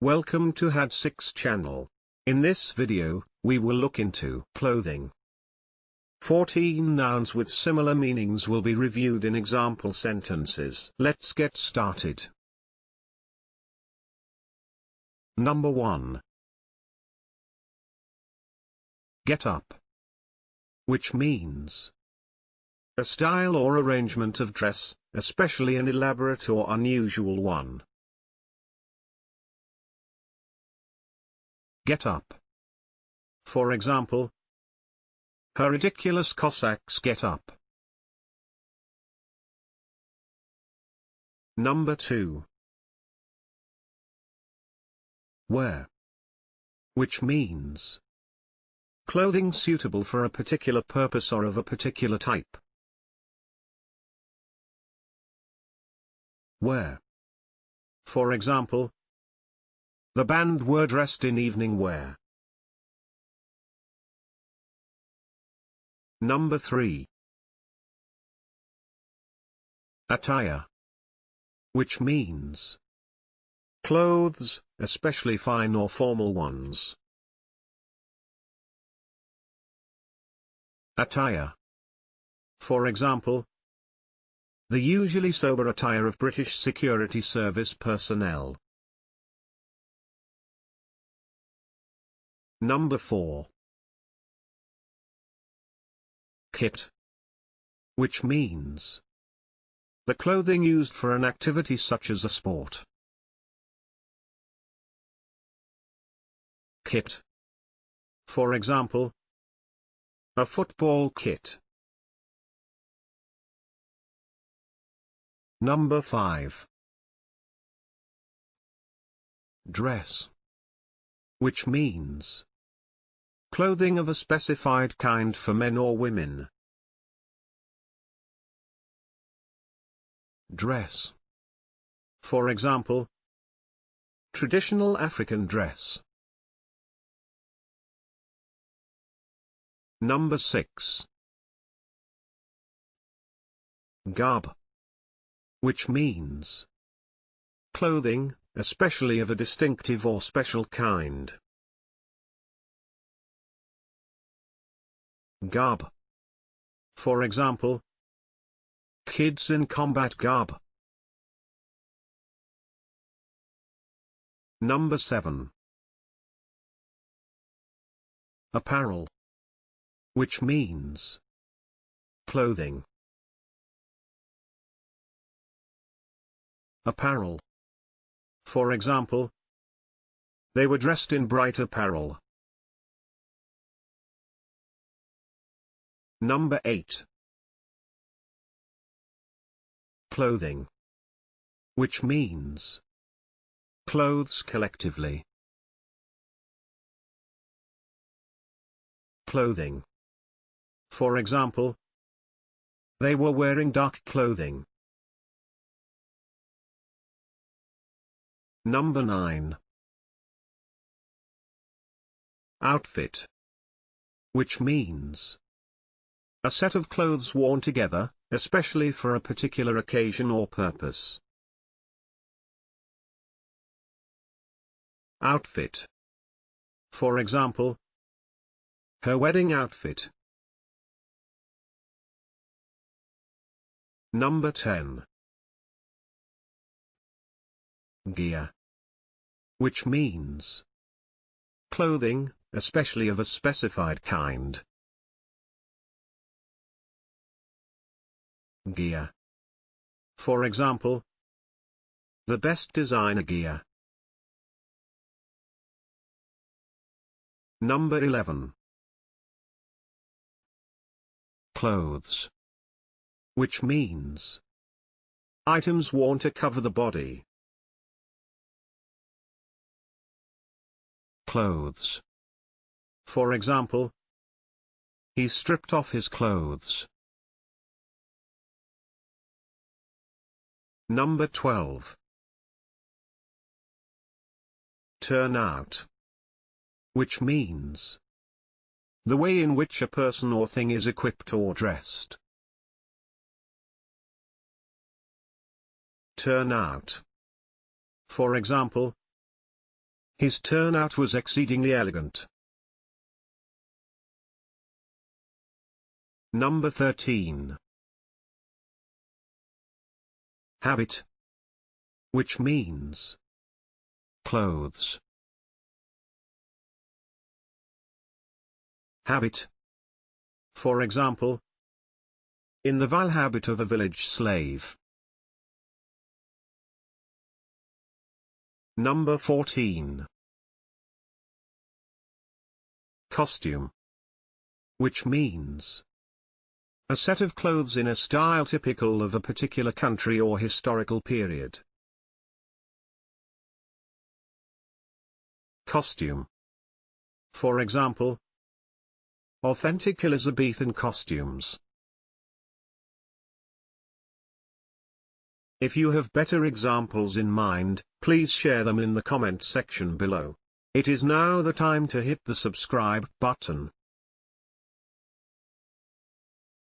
Welcome to Had6 channel. In this video, we will look into clothing. 14 nouns with similar meanings will be reviewed in example sentences. Let's get started. Number 1. Get up. Which means a style or arrangement of dress, especially an elaborate or unusual one. Get up. For example, her ridiculous Cossacks get up. Number 2. Wear. Which means clothing suitable for a particular purpose or of a particular type. Wear. For example, the band were dressed in evening wear. Number 3. Attire. Which means clothes, especially fine or formal ones. Attire. For example, the usually sober attire of British Security Service personnel. Number 4. Kit. Which means the clothing used for an activity such as a sport. Kit. For example, a football kit. Number 5. Dress. Which means clothing of a specified kind for men or women. Dress. For example, traditional African dress. Number 6. GARB. Which means clothing, especially of a distinctive or special kind. GARB. For example, kids in combat garb. Number 7. Apparel. Which means clothing. Apparel. For example, they were dressed in bright apparel. Number 8. Clothing. Which means clothes collectively. Clothing. For example, they were wearing dark clothing. Number 9. Outfit. Which means a set of clothes worn together, especially for a particular occasion or purpose. Outfit. For example, her wedding outfit. Number 10. Gear. Which means clothing, especially of a specified kind. Gear. For example, the best designer gear. Number 11. Clothes. Which means items worn to cover the body. Clothes. For example, he stripped off his clothes. Number 12. Turnout. Which means the way in which a person or thing is equipped or dressed. Turnout. For example, His turnout was exceedingly elegant. Number 13. Habit, which means clothes. Habit. For example, in the vile habit of a village slave. Number 14. Costume, which means a set of clothes in a style typical of a particular country or historical period. Costume. For example, authentic Elizabethan costumes. If you have better examples in mind, please share them in the comment section below. It is now the time to hit the subscribe button.